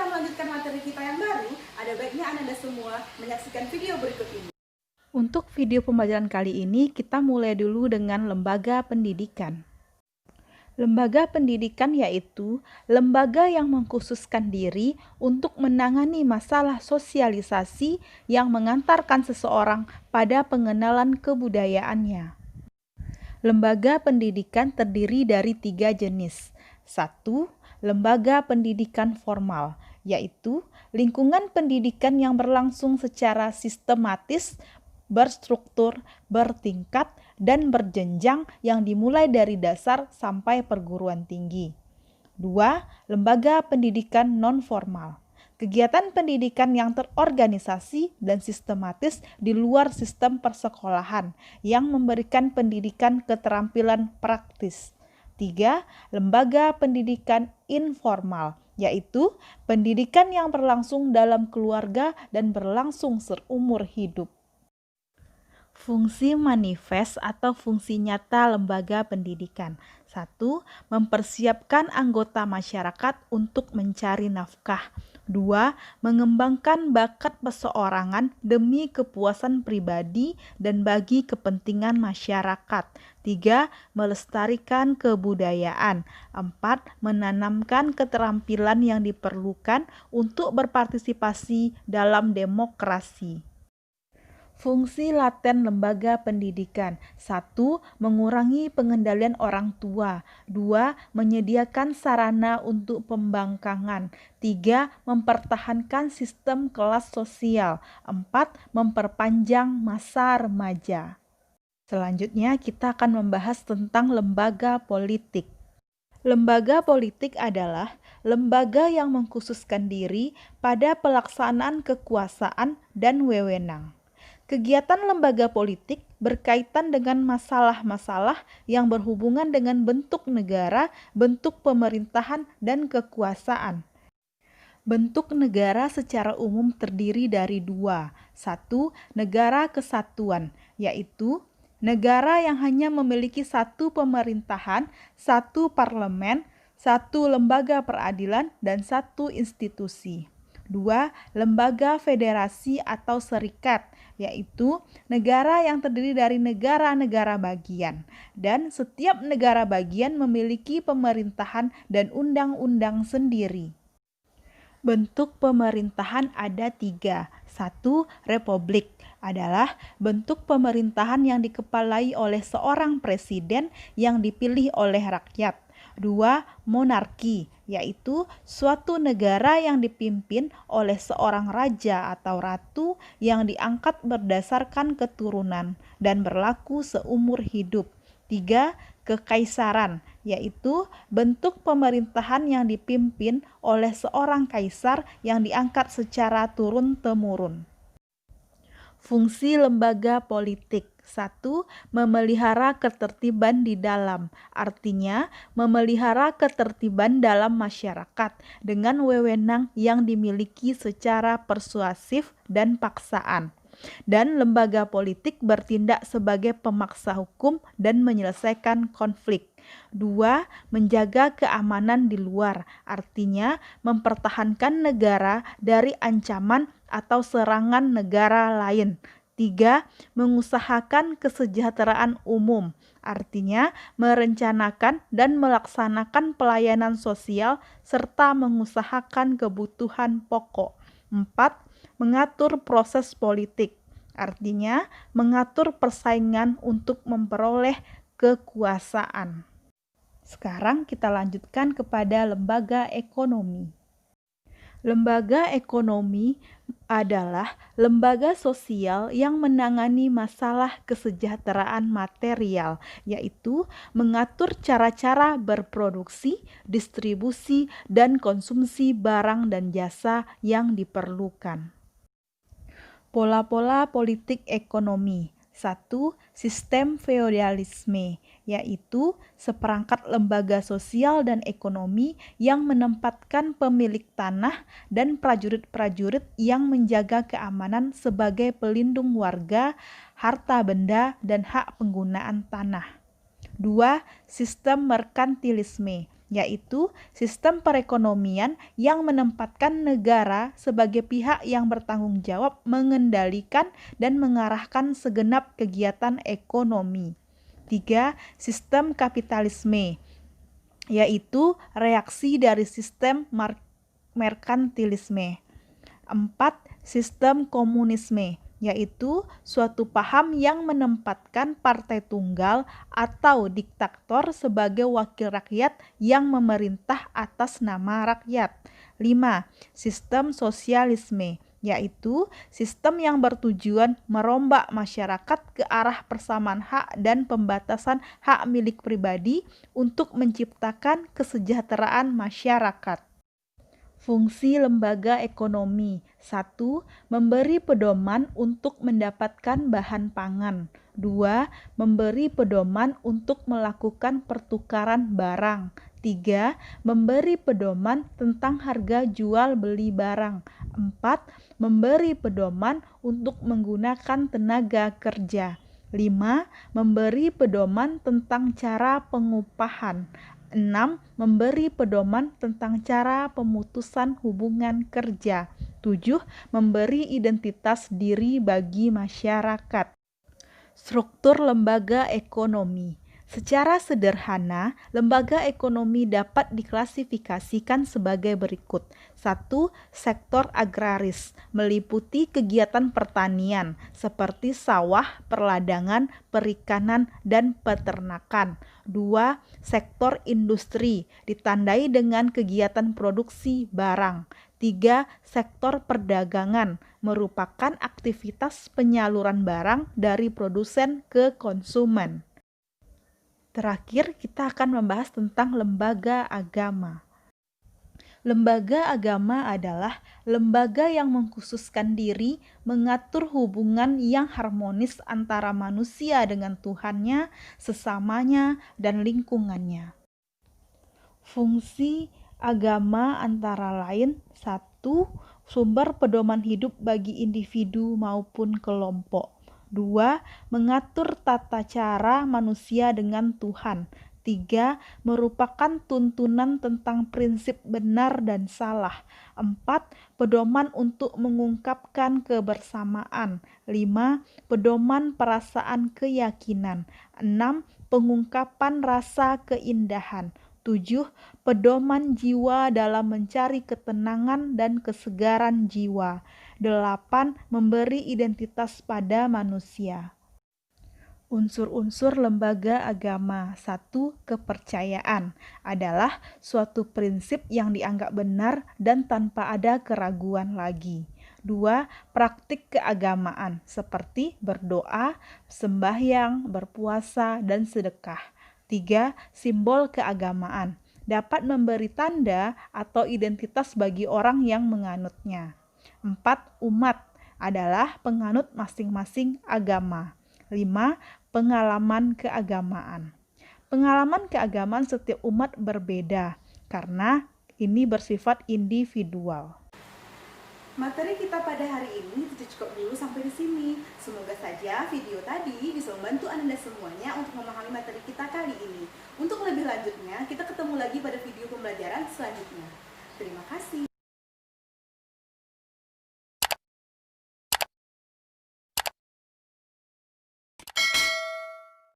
kita melanjutkan materi kita yang baru, ada baiknya Anda semua menyaksikan video berikut ini. Untuk video pembelajaran kali ini, kita mulai dulu dengan lembaga pendidikan. Lembaga pendidikan yaitu lembaga yang mengkhususkan diri untuk menangani masalah sosialisasi yang mengantarkan seseorang pada pengenalan kebudayaannya. Lembaga pendidikan terdiri dari 3 jenis. 1. Lembaga pendidikan formal, yaitu lingkungan pendidikan yang berlangsung secara sistematis, berstruktur, bertingkat, dan berjenjang yang dimulai dari dasar sampai perguruan tinggi. 2. Lembaga pendidikan non-formal. Kegiatan pendidikan yang terorganisasi dan sistematis di luar sistem persekolahan yang memberikan pendidikan keterampilan praktis. 3. Lembaga pendidikan informal, yaitu pendidikan yang berlangsung dalam keluarga dan berlangsung seumur hidup. Fungsi manifest atau fungsi nyata lembaga pendidikan. 1. Mempersiapkan anggota masyarakat untuk mencari nafkah. 2. Mengembangkan bakat perseorangan demi kepuasan pribadi dan bagi kepentingan masyarakat. 3. Melestarikan kebudayaan. 4. Menanamkan keterampilan yang diperlukan untuk berpartisipasi dalam demokrasi. Fungsi laten lembaga pendidikan. 1. Mengurangi pengendalian orang tua. 2. Menyediakan sarana untuk pembangkangan. 3. Mempertahankan sistem kelas sosial. 4. Memperpanjang masa remaja. Selanjutnya kita akan membahas tentang lembaga politik. Lembaga politik adalah lembaga yang mengkhususkan diri pada pelaksanaan kekuasaan dan wewenang. Kegiatan lembaga politik berkaitan dengan masalah-masalah yang berhubungan dengan bentuk negara, bentuk pemerintahan, dan kekuasaan. Bentuk negara secara umum terdiri dari 2. 1. Negara kesatuan, yaitu negara yang hanya memiliki 1 pemerintahan, 1 parlemen, 1 lembaga peradilan, dan 1 institusi. 2. Lembaga federasi atau serikat, yaitu negara yang terdiri dari negara-negara bagian, dan setiap negara bagian memiliki pemerintahan dan undang-undang sendiri. Bentuk pemerintahan ada 3. 1. Republik adalah bentuk pemerintahan yang dikepalai oleh seorang presiden yang dipilih oleh rakyat. 2. Monarki, yaitu suatu negara yang dipimpin oleh seorang raja atau ratu yang diangkat berdasarkan keturunan dan berlaku seumur hidup. 3. Kekaisaran, yaitu bentuk pemerintahan yang dipimpin oleh seorang kaisar yang diangkat secara turun-temurun. Fungsi lembaga politik. 1. Memelihara ketertiban di dalam, artinya memelihara ketertiban dalam masyarakat dengan wewenang yang dimiliki secara persuasif dan paksaan. Dan lembaga politik bertindak sebagai pemaksa hukum dan menyelesaikan konflik. 2. Menjaga keamanan di luar, artinya mempertahankan negara dari ancaman atau serangan negara lain. 3. Mengusahakan kesejahteraan umum, artinya merencanakan dan melaksanakan pelayanan sosial serta mengusahakan kebutuhan pokok. 4. Mengatur proses politik, artinya mengatur persaingan untuk memperoleh kekuasaan. Sekarang kita lanjutkan kepada lembaga ekonomi. Lembaga ekonomi adalah lembaga sosial yang menangani masalah kesejahteraan material, yaitu mengatur cara-cara berproduksi, distribusi, dan konsumsi barang dan jasa yang diperlukan. Pola-pola politik ekonomi. 1. Sistem feodalisme, yaitu seperangkat lembaga sosial dan ekonomi yang menempatkan pemilik tanah dan prajurit-prajurit yang menjaga keamanan sebagai pelindung warga, harta benda, dan hak penggunaan tanah. 2. Sistem merkantilisme, yaitu sistem perekonomian yang menempatkan negara sebagai pihak yang bertanggung jawab mengendalikan dan mengarahkan segenap kegiatan ekonomi. 3. Sistem kapitalisme, yaitu reaksi dari sistem merkantilisme. 4. Sistem komunisme, yaitu suatu paham yang menempatkan partai tunggal atau diktator sebagai wakil rakyat yang memerintah atas nama rakyat. 5. Sistem sosialisme, yaitu sistem yang bertujuan merombak masyarakat ke arah persamaan hak dan pembatasan hak milik pribadi untuk menciptakan kesejahteraan masyarakat. Fungsi lembaga ekonomi. 1. Memberi pedoman untuk mendapatkan bahan pangan. 2. Memberi pedoman untuk melakukan pertukaran barang. 3. Memberi pedoman tentang harga jual beli barang. 4. Memberi pedoman untuk menggunakan tenaga kerja. 5. Memberi pedoman tentang cara pengupahan. 6. Memberi pedoman tentang cara pemutusan hubungan kerja. 7. Memberi identitas diri bagi masyarakat. Struktur lembaga ekonomi. Secara sederhana, lembaga ekonomi dapat diklasifikasikan sebagai berikut. 1. Sektor agraris, meliputi kegiatan pertanian seperti sawah, perladangan, perikanan, dan peternakan. 2. Sektor industri, ditandai dengan kegiatan produksi barang. 3. Sektor perdagangan, merupakan aktivitas penyaluran barang dari produsen ke konsumen. Terakhir, kita akan membahas tentang lembaga agama. Lembaga agama adalah lembaga yang mengkhususkan diri mengatur hubungan yang harmonis antara manusia dengan Tuhannya, sesamanya, dan lingkungannya. Fungsi agama antara lain: 1. Sumber pedoman hidup bagi individu maupun kelompok. 2. Mengatur tata cara manusia dengan Tuhan. 3. Merupakan tuntunan tentang prinsip benar dan salah. 4. Pedoman untuk mengungkapkan kebersamaan. 5. Pedoman perasaan keyakinan. 6. Pengungkapan rasa keindahan. 7. Pedoman jiwa dalam mencari ketenangan dan kesegaran jiwa. 8. Memberi identitas pada manusia. Unsur-unsur lembaga agama. 1. Kepercayaan adalah suatu prinsip yang dianggap benar dan tanpa ada keraguan lagi. 2. Praktik keagamaan seperti berdoa, sembahyang, berpuasa, dan sedekah. 3. Simbol keagamaan dapat memberi tanda atau identitas bagi orang yang menganutnya. 4. Umat adalah penganut masing-masing agama. 5. Pengalaman keagamaan. Pengalaman keagamaan setiap umat berbeda karena ini bersifat individual. Materi kita pada hari ini cukup dulu sampai di sini. Semoga saja video tadi bisa membantu Anda semuanya untuk memahami materi kita kali ini. Untuk lebih lanjutnya, kita ketemu lagi pada video pembelajaran selanjutnya. Terima kasih.